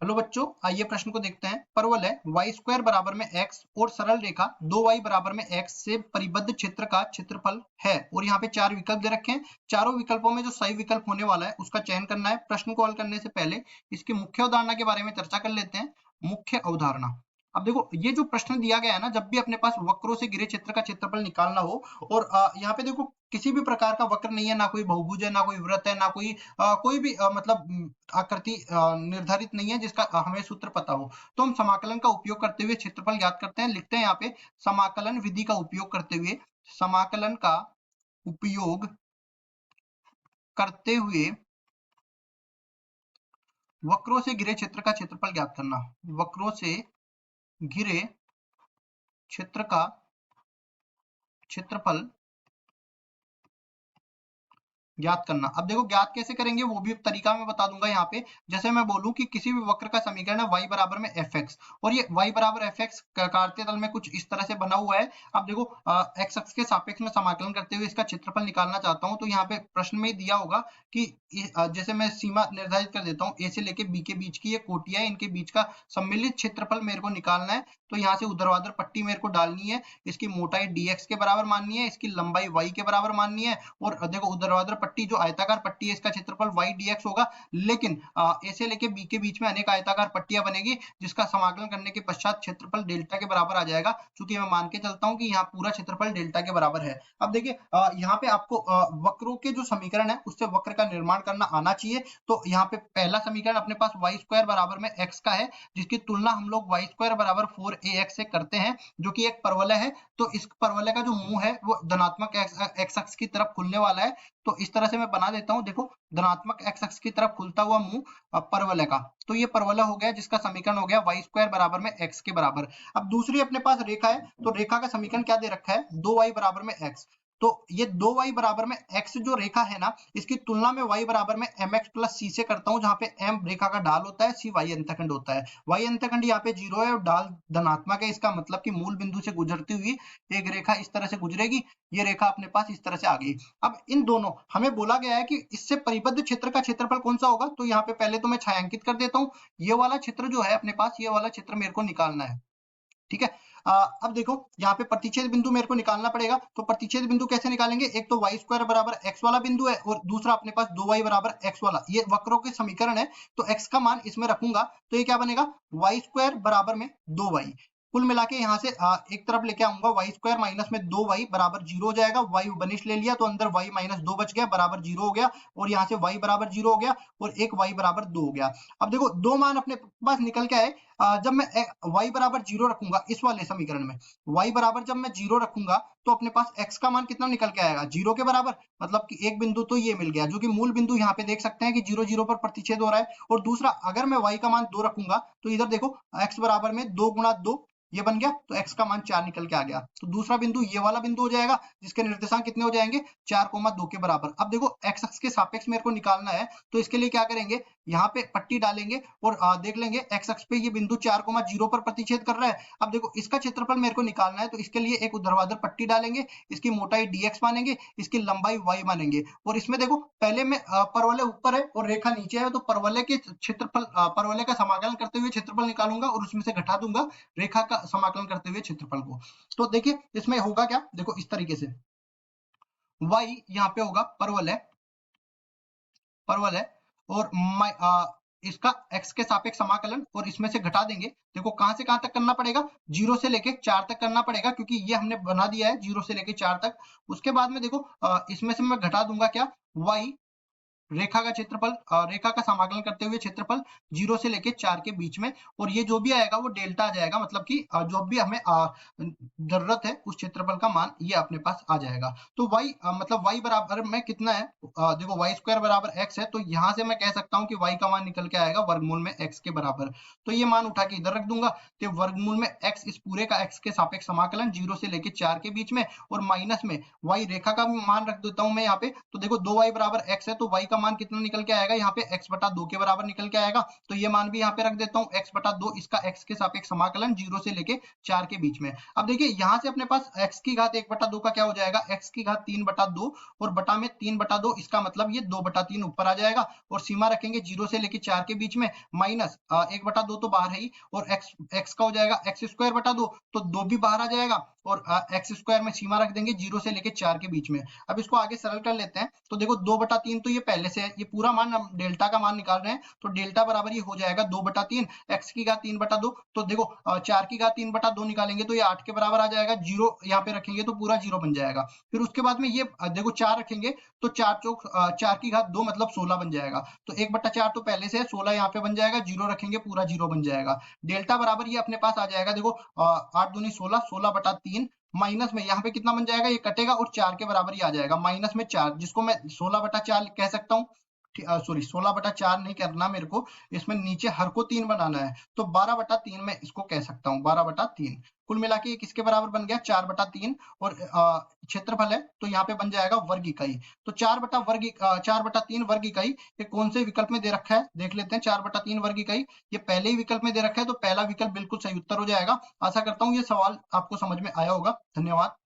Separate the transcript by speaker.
Speaker 1: Hello बच्चों, आइए प्रश्न को देखते हैं। परवलय वाई स्क्वायर बराबर में एक्स और सरल रेखा 2y बराबर में एक्स से परिबद्ध क्षेत्र का क्षेत्रफल है। और यहाँ पे चार विकल्प दे रखे हैं। चारों विकल्पों में जो सही विकल्प होने वाला है उसका चयन करना है। प्रश्न को हल करने से पहले इसकी मुख्य अवधारणा के बारे में चर्चा कर लेते हैं। मुख्य अवधारणा, अब देखो ये जो प्रश्न दिया गया है ना, जब भी अपने पास वक्रों से घिरे क्षेत्र का क्षेत्रफल निकालना हो, और यहाँ पे देखो किसी भी प्रकार का वक्र नहीं है, ना कोई बहुभुज है, ना कोई वृत्त है, ना कोई कोई भी मतलब आकृति निर्धारित नहीं है जिसका हमें सूत्र पता हो, तो हम समाकलन का उपयोग करते हुए क्षेत्रफल ज्ञात करते हैं। लिखते हैं यहाँ पे समाकलन विधि का उपयोग करते हुए, समाकलन का उपयोग करते हुए वक्रों से घिरे क्षेत्र का क्षेत्रफल ज्ञात करना। वक्रों से घिरे क्षेत्र का क्षेत्रफल ज्ञात करना। अब देखो ज्ञात कैसे करेंगे वो भी तरीका मैं बता दूंगा यहाँ पे। जैसे मैं बोलूं कि किसी भी वक्र का समीकरण है y बराबर में fx, और ये y बराबर fx कार्तीय तल में कुछ इस तरह से बना हुआ है। अब देखो x अक्ष के सापेक्ष में समाकलन करते हुए इसका क्षेत्रफल निकालना चाहता हूं, तो यहाँ पे प्रश्न में दिया होगा कि जैसे मैं सीमा निर्धारित कर देता हूँ, a से लेके b के बीच की ये कोटियां, इनके बीच का सम्मिलित क्षेत्रफल मेरे को निकालना है। तो यहाँ से ऊर्ध्वाधर पट्टी मेरे को डालनी है, इसकी मोटाई dx के बराबर माननी है, इसकी लंबाई y के बराबर माननी है। और देखो ऊर्ध्वाधर पट्टी जो आयताकार पट्टी है इसका क्षेत्रफल y dx होगा। लेकिन a से लेके b के बीच में अनेक आयताकार पट्टियां बनेगी, जिसका समाकलन करने के पश्चात क्षेत्रफल डेल्टा के बराबर आ जाएगा। चूंकि मैं मान के चलता हूं कि यहाँ पूरा क्षेत्रफल डेल्टा के बराबर है। अब देखिए यहाँ पे आपको वक्रों के जो समीकरण है उससे वक्र का निर्माण करना आना चाहिए। तो यहाँ पे पहला समीकरण अपने पास वाई स्क्वायर बराबर में एक्स का है, जिसकी तुलना हम लोग वाई स्क्वायर बराबर 4ax से करते हैं, जो कि एक परवलय है। तो इस परवलय का जो मुंह है वो धनात्मक एक्स अक्ष की तरफ खुलने वाला है। तो इस तरह से मैं बना देता हूं, देखो धनात्मक एक्स अक्ष की तरफ खुलता हुआ मुंह परवलय का। तो ये परवलय हो गया जिसका समीकरण हो गया वाई स्क्वायर बराबर में एक्स के बराबर। अब दूसरी अपने पास रेखा है, तो रेखा का समीकरण क्या दे रखा है, 2y बराबर में एक्स। तो ये 2y बराबर में x जो रेखा है ना, इसकी तुलना में y बराबर में mx प्लस c से करता हूं, जहां पे m रेखा का ढाल होता है, c y अंतखंड होता है। y अंतखंड यहाँ पे 0 है और ढाल धनात्मक है। इसका मतलब कि मूल बिंदु से गुजरती हुई एक रेखा इस तरह से गुजरेगी। ये रेखा अपने पास इस तरह से आ गई। अब इन दोनों हमें बोला गया है कि इससे परिबद्ध क्षेत्र का क्षेत्रफल कौन सा होगा। तो यहाँ पे पहले तो मैं छायांकित कर देता हूँ। ये वाला क्षेत्र जो है अपने पास, ये वाला क्षेत्र मेरे को निकालना है, ठीक है। अब देखो यहाँ पे प्रतिच्छेद बिंदु मेरे को निकालना पड़ेगा। तो प्रतिच्छेद बिंदु कैसे निकालेंगे, एक तो वाई स्क्वायर बराबर एक्स वाला बिंदु है, और दूसरा अपने पास 2y बराबर एक्स वाला। ये वक्रों के समीकरण है, तो x का मान इसमें रखूंगा तो ये क्या बनेगा, वाई स्क्वायर बराबर में 2y। कुल मिला के यहाँ से एक तरफ लेके आऊंगा, वाई स्क्वायर माइनस में 2y बराबर 0 हो जाएगा। y बनिश ले लिया तो अंदर y माइनस 2 बच गया, बराबर 0 हो गया। और यहाँ से y बराबर 0 हो गया और एक y बराबर 2 हो गया। अब देखो दो मान अपने पास निकल के आए। जब मैं y बराबर 0 रखूंगा इस वाले समीकरण में, y बराबर जब मैं 0 रखूंगा तो अपने पास x का मान कितना निकल के आएगा, 0 के बराबर। मतलब कि एक बिंदु तो ये मिल गया, जो कि मूल बिंदु यहाँ पे देख सकते हैं कि 0 0 पर प्रतिच्छेद हो रहा है। और दूसरा, अगर मैं y का मान 2 रखूंगा तो इधर देखो x बराबर में 2 गुणा 2 ये बन गया, तो x का मान 4 निकल के आ गया। तो दूसरा बिंदु ये वाला बिंदु हो जाएगा, जिसके निर्देशांक कितने हो जाएंगे, 4,2 के बराबर। अब देखो x अक्ष के सापेक्ष मेरे को निकालना है, तो इसके लिए क्या करेंगे, यहाँ पे पट्टी डालेंगे और देख लेंगे x अक्ष पे ये बिंदु 4,0 पर प्रतिच्छेद कर रहा है। अब देखो इसका क्षेत्रफल मेरे को निकालना है, तो इसके लिए एक ऊर्ध्वाधर पट्टी डालेंगे, इसकी मोटाई dx मानेंगे, इसकी लंबाई y मानेंगे। और इसमें देखो पहले में परवलय ऊपर है और रेखा नीचे है, तो परवलय के क्षेत्रफल परवलय का समाकलन करते हुए क्षेत्रफल निकालूंगा और उसमें से घटा दूंगा रेखा का समाकलन करते हुए क्षेत्रफल को। तो देखिए इसमें होगा क्या, देखो इस तरीके से y यहाँ पे होगा परवलय, परवलय और इसका x के सापेक्ष समाकलन, और इसमें से घटा देंगे। देखो कहां से कहां तक करना पड़ेगा, 0 से लेके 4 तक करना पड़ेगा, क्योंकि ये हमने बना दिया है 0 से लेके 4 तक। उसके बाद में देखो इसमें से मैं घटा दूंगा क्या, y रेखा का क्षेत्रफल, रेखा का समाकलन करते हुए क्षेत्रफल 0 से लेके 4 के बीच में, और ये जो भी आएगा वो डेल्टा आ जाएगा। मतलब कि जो भी हमें जरूरत है उस क्षेत्रफल का मान ये अपने पास आ जाएगा। तो y मतलब y बराबर में कितना है, देखो वाई स्क्वायर बराबर x है, तो यहाँ से मैं कह सकता हूँ कि y का मान निकल के आएगा वर्गमूल में x के बराबर। तो ये मान उठा के इधर रख दूंगा, तो वर्गमूल में x, इस पूरे का x के सापेक्ष समाकलन 0 से लेके 4 के बीच में, और माइनस में y रेखा का मान रख देता हूं मैं यहाँ पे। तो देखो 2y बराबर x है, तो y का मान कितना निकल के आएगा यहाँ पे x बटा 2 के बराबर निकल के आएगा। तो ये मान भी यहाँ पे रख देता हूँ x बटा 2, इसका x के सापेक्ष समाकलन 0 से लेके 4 के बीच में। अब देखिए यहाँ से अपने पास x की घात 1 बटा 2 का क्या हो जाएगा, x की घात 3 बटा 2 और बटा में 3 बटा 2, इसका मतलब ये 2 बटा 3 ऊपर आ जाएगा और सीमा रखेंगे 0 से लेके 4 के बीच में, माइनस 1 बटा 2 तो बाहर है ही, और x का हो जाएगा x स्क्वायर बटा 2, तो 2 भी बाहर आ जाएगा और x स्क्वायर में सीमा रख देंगे 0 से लेके 4 के बीच में। अब इसको आगे सरल कर लेते हैं। तो देखो 2 बटा 3 तो ये पहले से है, ये पूरा मान हम डेल्टा का मान निकाल रहे हैं, तो डेल्टा बराबर ये हो जाएगा 2 बटा 3, x की घात 3 बटा 2, तो देखो 4 की घात 3 बटा 2 निकालेंगे तो ये 8 के बराबर आ जाएगा, 0 यहाँ पे रखेंगे तो पूरा 0 बन जाएगा। फिर उसके बाद में ये देखो 4 रखेंगे तो 4 की घात 2 मतलब 16 बन जाएगा, तो 1 बटा 4 तो पहले से है, 16 यहाँ पे बन जाएगा, 0 रखेंगे पूरा 0 बन जाएगा। डेल्टा बराबर ये अपने पास आ जाएगा, देखो 8 दूनी 16, 16 बटा 3, माइनस में यहाँ पे कितना बन जाएगा, ये कटेगा और 4 के बराबर ही आ जाएगा, माइनस में 4, जिसको मैं 16 बटा 4 कह सकता हूँ। सॉरी 16 बटा 4 नहीं करना मेरे को, इसमें नीचे हर को 3 बनाना है, तो 12 बटा 3 में इसको कह सकता हूँ, 12 बटा 3। कुल मिला के ये किसके बराबर बन गया, 4 बटा 3, और क्षेत्रफल है तो यहाँ पे बन जाएगा वर्ग इकाई। तो 4 बटा 3 वर्ग इकाई ये कौन से विकल्प में दे रखा है देख लेते हैं। 4 बटा 3 वर्ग इकाई ये पहले ही विकल्प में दे रखा है, तो पहला विकल्प बिल्कुल सही उत्तर हो जाएगा। आशा करता हूँ ये सवाल आपको समझ में आया होगा। धन्यवाद।